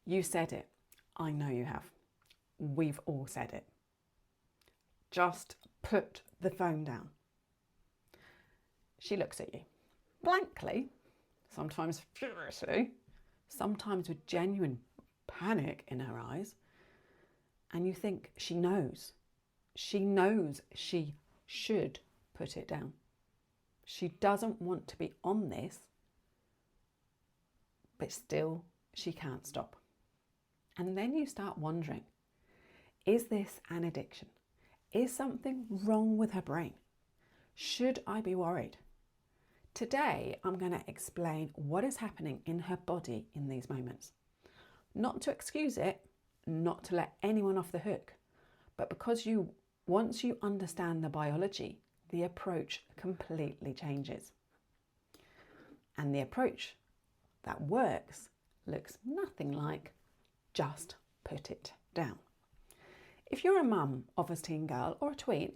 You said it. I know you have. We've all said it. Just put the phone down. She looks at you blankly, sometimes furiously, sometimes with genuine panic in her eyes, and you think she knows. She knows she should put it down. She doesn't want to be on this, but still she can't stop. And then you start wondering, is this an addiction? Is something wrong with her brain? Should I be worried? Today, I'm going to explain what is happening in her body in these moments. Not to excuse it, not to let anyone off the hook, but because once you understand the biology, the approach completely changes. And the approach that works looks nothing like just put it down. If you're a mum of a teen girl or a tween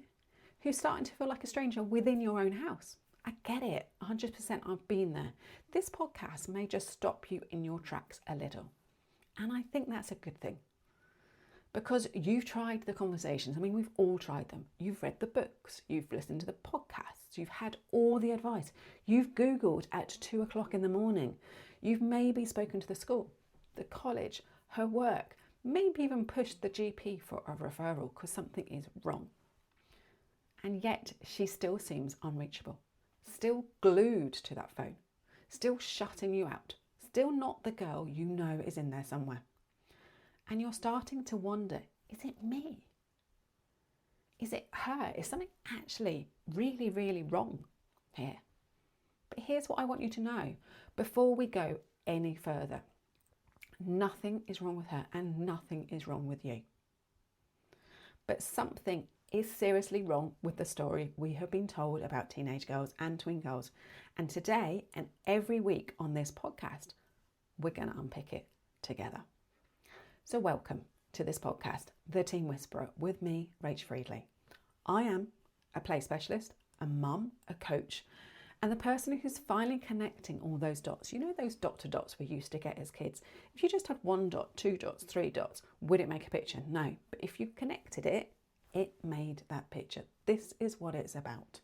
who's starting to feel like a stranger within your own house, I get it, 100%, I've been there. This podcast may just stop you in your tracks a little. And I think that's a good thing. Because you've tried the conversations. I mean, we've all tried them. You've read the books, you've listened to the podcasts, you've had all the advice. You've Googled at 2 o'clock in the morning. You've maybe spoken to the school, the college, her work, maybe even pushed the GP for a referral because something is wrong. And yet she still seems unreachable, still glued to that phone, still shutting you out, still not the girl you know is in there somewhere. And you're starting to wonder, is it me? Is it her? Is something actually really, really wrong here? But here's what I want you to know before we go any further. Nothing is wrong with her and nothing is wrong with you. But something is seriously wrong with the story we have been told about teenage girls and twin girls. And today and every week on this podcast, we're going to unpick it together. So welcome to this podcast, The Teen Whisperer, with me, Rach Friedley. I am a play specialist, a mum, a coach, and the person who's finally connecting all those dots. You know those dot to dots we used to get as kids? If you just had 1 dot, 2 dots, 3 dots, would it make a picture? No. But if you connected it, it made that picture. This is what it's about.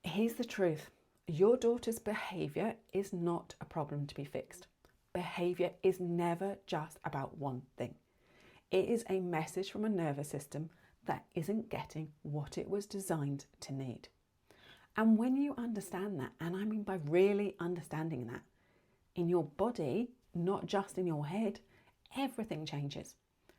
Here's the truth. Your daughter's behaviour is not a problem to be fixed. Behaviour is never just about one thing. It is a message from a nervous system that isn't getting what it was designed to need. And when you understand that, and I mean by really understanding that, in your body, not just in your head, everything changes.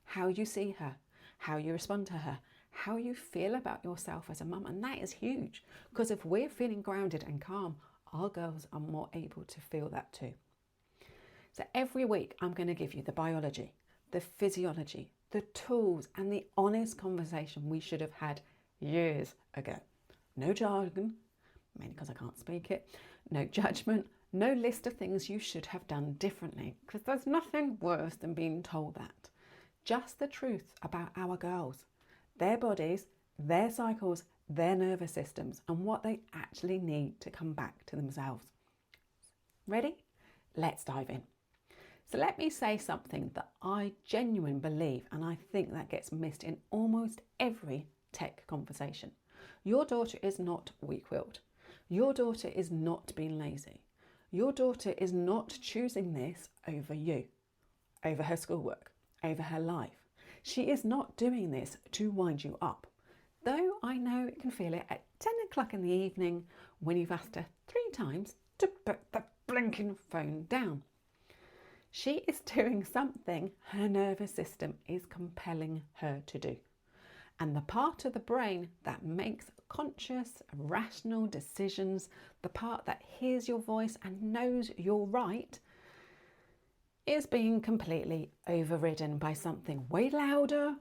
How you see her, how you respond to her, how you feel about yourself as a mum. And that is huge, because if we're feeling grounded and calm, our girls are more able to feel that too. So every week I'm going to give you the biology, the physiology, the tools and the honest conversation we should have had years ago. No jargon, mainly because I can't speak it, no judgment, no list of things you should have done differently, because there's nothing worse than being told that. Just the truth about our girls, their bodies, their cycles, their nervous systems, and what they actually need to come back to themselves. Ready? Let's dive in. So let me say something that I genuinely believe, and I think that gets missed in almost every tech conversation. Your daughter is not weak-willed. Your daughter is not being lazy. Your daughter is not choosing this over you, over her schoolwork, over her life. She is not doing this to wind you up. Though I know it can feel it at 10 o'clock in the evening when you've asked her 3 times to put the blinking phone down. She is doing something her nervous system is compelling her to do. And the part of the brain that makes conscious, rational decisions, the part that hears your voice and knows you're right, is being completely overridden by something way louder,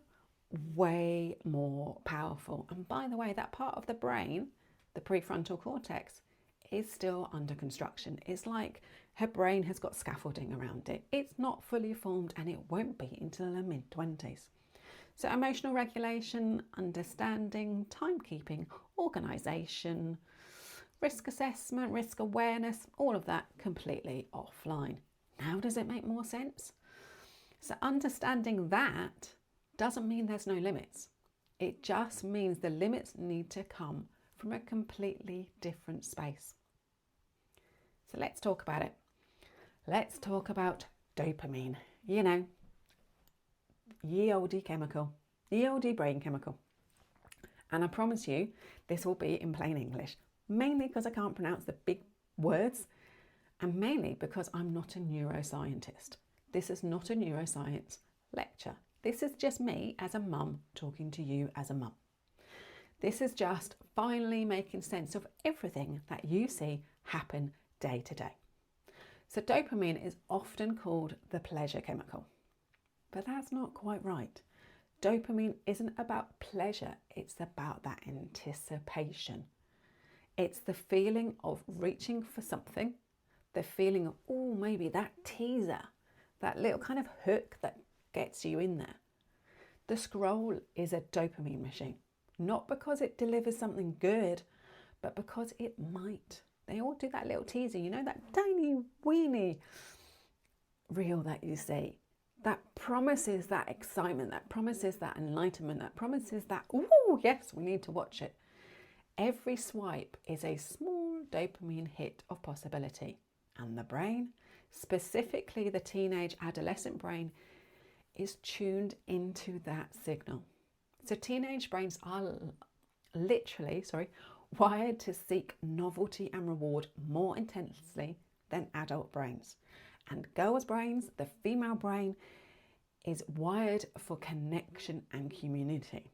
way more powerful. And by the way, that part of the brain, the prefrontal cortex, is still under construction. It's like her brain has got scaffolding around it. It's not fully formed and it won't be until her mid-20s. So emotional regulation, understanding, timekeeping, organisation, risk assessment, risk awareness, all of that completely offline. Now does it make more sense? So understanding that doesn't mean there's no limits. It just means the limits need to come from a completely different space. So let's talk about it. Let's talk about dopamine. You know, ye olde chemical, ye olde brain chemical. And I promise you, this will be in plain English, mainly because I can't pronounce the big words, and mainly because I'm not a neuroscientist. This is not a neuroscience lecture. This is just me as a mum talking to you as a mum. This is just finally making sense of everything that you see happen day to day. So dopamine is often called the pleasure chemical, but that's not quite right. Dopamine isn't about pleasure, it's about that anticipation. It's the feeling of reaching for something, the feeling of, oh, maybe that teaser, that little kind of hook that gets you in there. The scroll is a dopamine machine, not because it delivers something good, but because it might. They all do that little teaser, you know, that tiny weeny reel that you see, that promises that excitement, that promises that enlightenment, that promises that, oh, yes, we need to watch it. Every swipe is a small dopamine hit of possibility. And the brain, specifically the teenage adolescent brain, is tuned into that signal. So teenage brains are literally, wired to seek novelty and reward more intensely than adult brains. And girls' brains, the female brain, is wired for connection and community.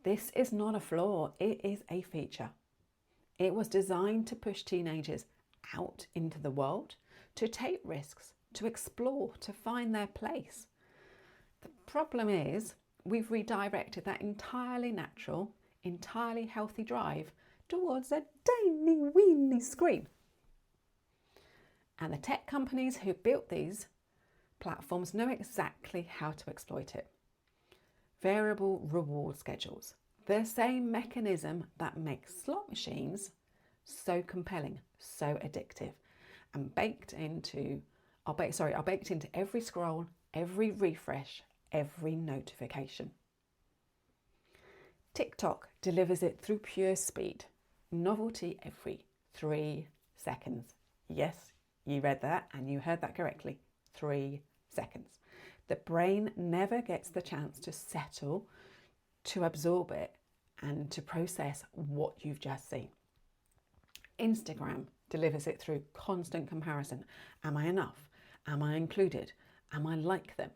This is not a flaw, it is a feature. It was designed to push teenagers out into the world, to take risks, to explore, to find their place. The problem is we've redirected that entirely natural, entirely healthy drive towards a tiny weeny screen. And the tech companies who built these platforms know exactly how to exploit it. Variable reward schedules, the same mechanism that makes slot machines so compelling, so addictive, and baked into every scroll, every refresh, every notification. TikTok delivers it through pure speed, novelty every 3 seconds. Yes, you read that and you heard that correctly, 3 seconds. The brain never gets the chance to settle, to absorb it, and to process what you've just seen. Instagram delivers it through constant comparison. Am I enough? Am I included? Am I like them?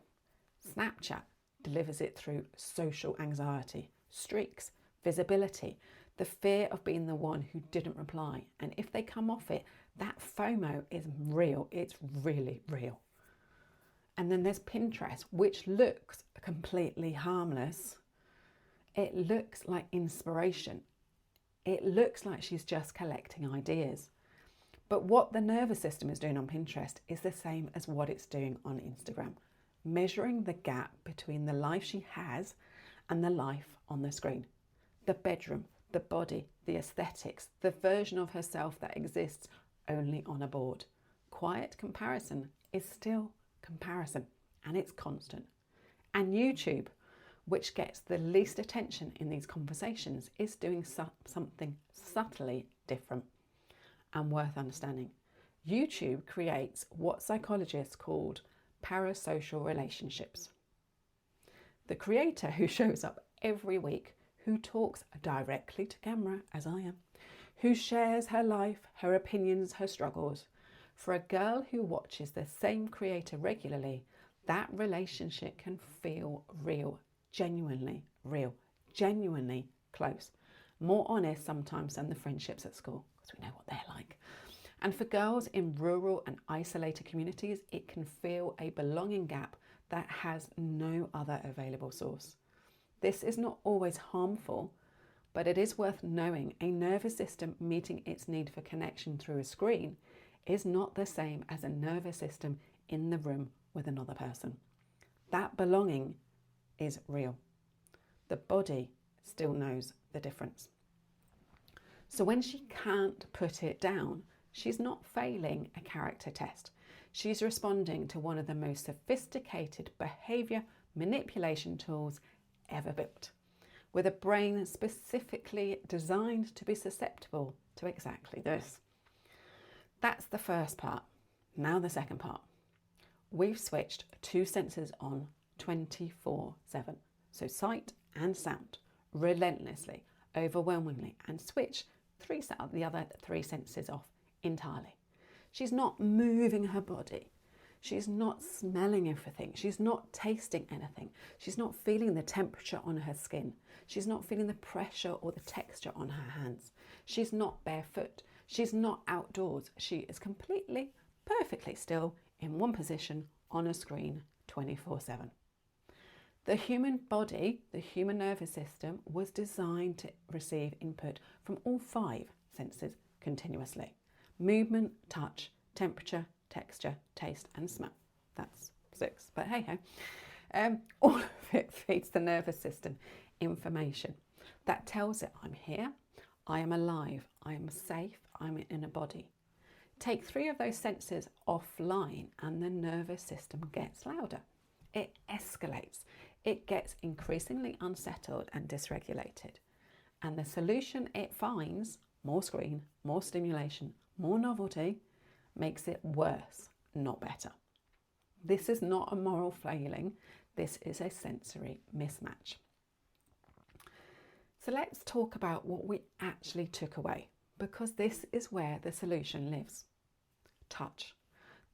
Snapchat delivers it through social anxiety, streaks, visibility, the fear of being the one who didn't reply. And if they come off it, that FOMO is real. It's really real. And then there's Pinterest, which looks completely harmless. It looks like inspiration. It looks like she's just collecting ideas. But what the nervous system is doing on Pinterest is the same as what it's doing on Instagram, measuring the gap between the life she has and the life on the screen. The bedroom, the body, the aesthetics, the version of herself that exists only on a board. Quiet comparison is still comparison, and it's constant. And YouTube, which gets the least attention in these conversations, is doing something subtly different and worth understanding. YouTube creates what psychologists called parasocial relationships. The creator who shows up every week, who talks directly to camera, as I am, who shares her life, her opinions, her struggles. For a girl who watches the same creator regularly, that relationship can feel real, genuinely real, genuinely close. More honest sometimes than the friendships at school, because we know what they're like. And for girls in rural and isolated communities, it can feel a belonging gap that has no other available source. This is not always harmful, but it is worth knowing a nervous system meeting its need for connection through a screen is not the same as a nervous system in the room with another person. That belonging is real. The body still knows the difference. So when she can't put it down, She's not failing a character test. She's responding to one of the most sophisticated behaviour manipulation tools ever built, with a brain specifically designed to be susceptible to exactly this. That's the first part. Now the second part. We've switched two senses on 24/7, so sight and sound, relentlessly, overwhelmingly, and switch the other three senses off entirely. She's not moving her body. She's not smelling everything. She's not tasting anything. She's not feeling the temperature on her skin. She's not feeling the pressure or the texture on her hands. She's not barefoot. She's not outdoors. She is completely, perfectly still in one position on a screen 24/7. The human body, the human nervous system, was designed to receive input from all five senses continuously. Movement, touch, temperature, texture, taste and smell. That's 6, but hey ho. All of it feeds the nervous system information that tells it I'm here, I am alive, I am safe, I'm in a body. Take 3 of those senses offline and the nervous system gets louder. It escalates. It gets increasingly unsettled and dysregulated. And the solution it finds, more screen, more stimulation, more novelty, makes it worse, not better. This is not a moral failing. This is a sensory mismatch. So let's talk about what we actually took away, because this is where the solution lives. Touch,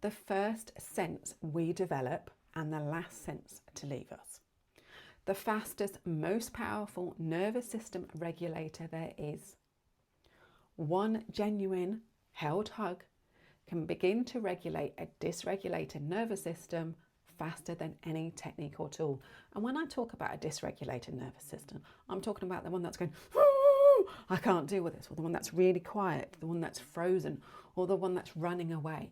the first sense we develop and the last sense to leave us. The fastest, most powerful nervous system regulator there is. One genuine held hug can begin to regulate a dysregulated nervous system faster than any technique or tool. And when I talk about a dysregulated nervous system, I'm talking about the one that's going, I can't deal with this, or the one that's really quiet, the one that's frozen, or the one that's running away,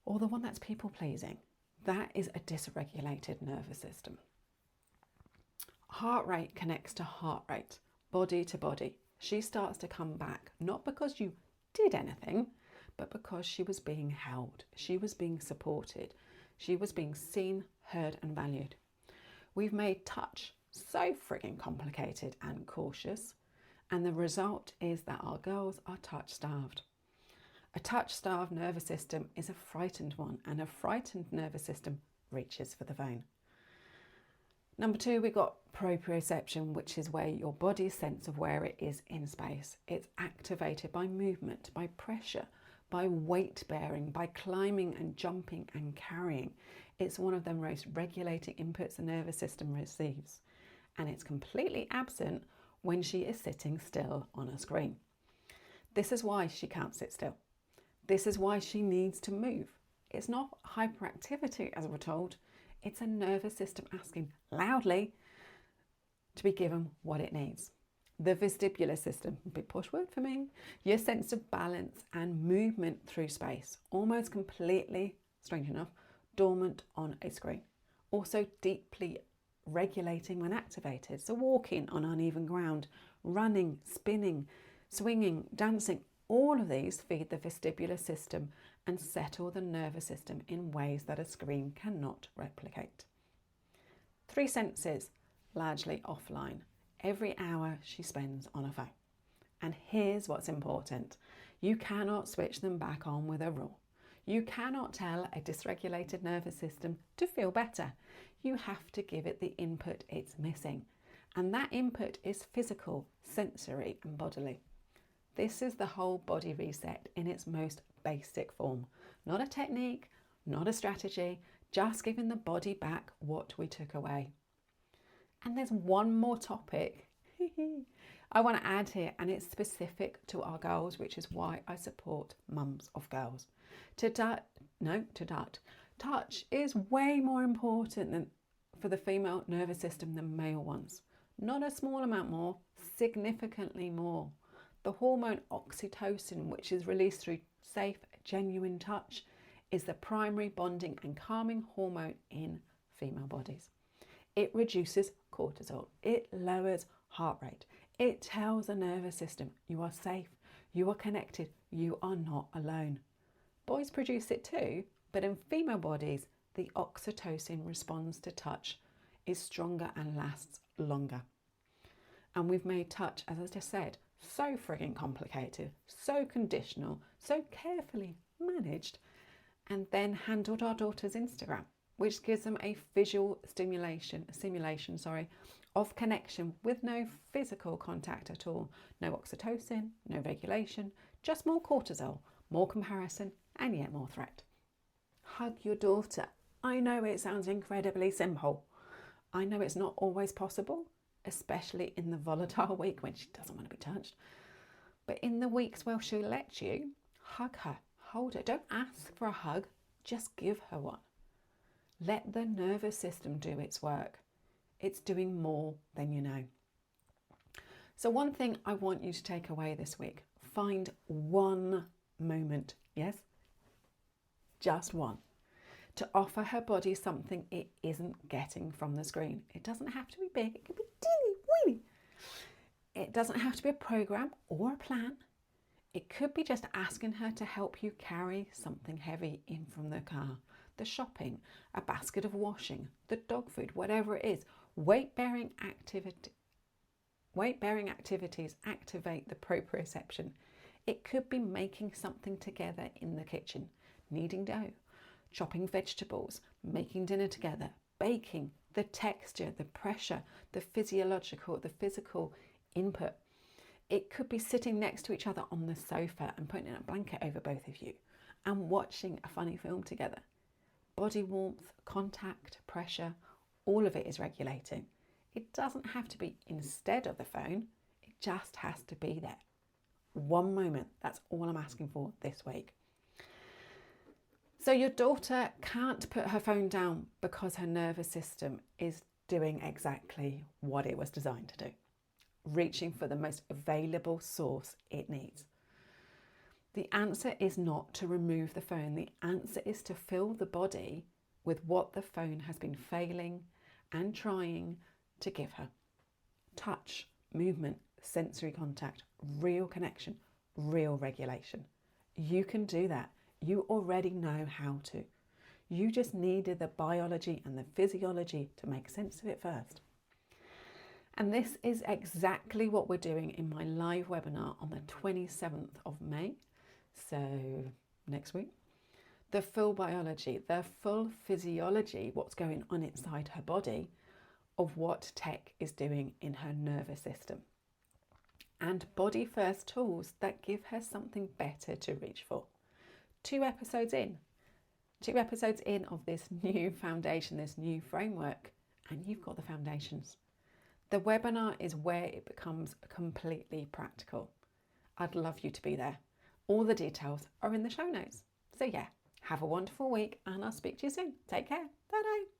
or the one that's people pleasing. That is a dysregulated nervous system. Heart rate connects to heart rate, body to body. She starts to come back, not because you did anything, but because she was being held, she was being supported, she was being seen, heard and valued. We've made touch so frigging complicated and cautious, and the result is that our girls are touch starved. A touch starved nervous system is a frightened one, and a frightened nervous system reaches for the phone. Number 2, we've got proprioception, which is where your body's sense of where it is in space. It's activated by movement, by pressure, by weight bearing, by climbing and jumping and carrying. It's one of the most regulating inputs the nervous system receives. And it's completely absent when she is sitting still on a screen. This is why she can't sit still. This is why she needs to move. It's not hyperactivity, as we're told. It's a nervous system asking loudly to be given what it needs. The vestibular system, big posh word for me, your sense of balance and movement through space, almost completely, strange enough, dormant on a screen. Also deeply regulating when activated. So walking on uneven ground, running, spinning, swinging, dancing, all of these feed the vestibular system and settle the nervous system in ways that a screen cannot replicate. 3 senses, largely offline, every hour she spends on a phone. And here's what's important. You cannot switch them back on with a rule. You cannot tell a dysregulated nervous system to feel better. You have to give it the input it's missing. And that input is physical, sensory and bodily. This is the whole body reset in its most basic form. Not a technique, not a strategy, just giving the body back what we took away. And there's one more topic I want to add here, and it's specific to our girls, which is why I support mums of girls. Touch is way more important for the female nervous system than male ones. Not a small amount more, significantly more. The hormone oxytocin, which is released through safe, genuine touch, is the primary bonding and calming hormone in female bodies. It reduces cortisol. It lowers heart rate. It tells the nervous system you are safe, you are connected, you are not alone. Boys produce it too, but in female bodies, the oxytocin response to touch is stronger and lasts longer. And we've made touch, as I just said, so frigging complicated, so conditional, so carefully managed, and then handled our daughter's Instagram, which gives them a visual simulation of connection with no physical contact at all. No oxytocin, no regulation, just more cortisol, more comparison, and yet more threat. Hug your daughter. I know it sounds incredibly simple. I know it's not always possible, especially in the volatile week when she doesn't want to be touched. But in the weeks where she'll let you, hug her, hold her. Don't ask for a hug, just give her one. Let the nervous system do its work. It's doing more than you know. So one thing I want you to take away this week, find one moment, yes, just one, to offer her body something it isn't getting from the screen. It doesn't have to be big, it can be teeny weeny. It doesn't have to be a program or a plan. It could be just asking her to help you carry something heavy in from the car, the shopping, a basket of washing, the dog food, whatever it is. Weight-bearing activities activate the proprioception. It could be making something together in the kitchen, kneading dough, chopping vegetables, making dinner together, baking, the texture, the pressure, the physical input. It could be sitting next to each other on the sofa and putting a blanket over both of you and watching a funny film together. Body warmth, contact, pressure, all of it is regulating. It doesn't have to be instead of the phone, it just has to be there. One moment, that's all I'm asking for this week. So your daughter can't put her phone down because her nervous system is doing exactly what it was designed to do, reaching for the most available source it needs. The answer is not to remove the phone. The answer is to fill the body with what the phone has been failing and trying to give her. Touch, movement, sensory contact, real connection, real regulation. You can do that. You already know how to. You just needed the biology and the physiology to make sense of it first. And this is exactly what we're doing in my live webinar on the 27th of May. So next week. The full biology, the full physiology, what's going on inside her body of what tech is doing in her nervous system. And body first tools that give her something better to reach for. 2 episodes in of this new foundation, this new framework, and you've got the foundations. The webinar is where it becomes completely practical. I'd love you to be there. All the details are in the show notes. So yeah, have a wonderful week and I'll speak to you soon. Take care. Bye-bye.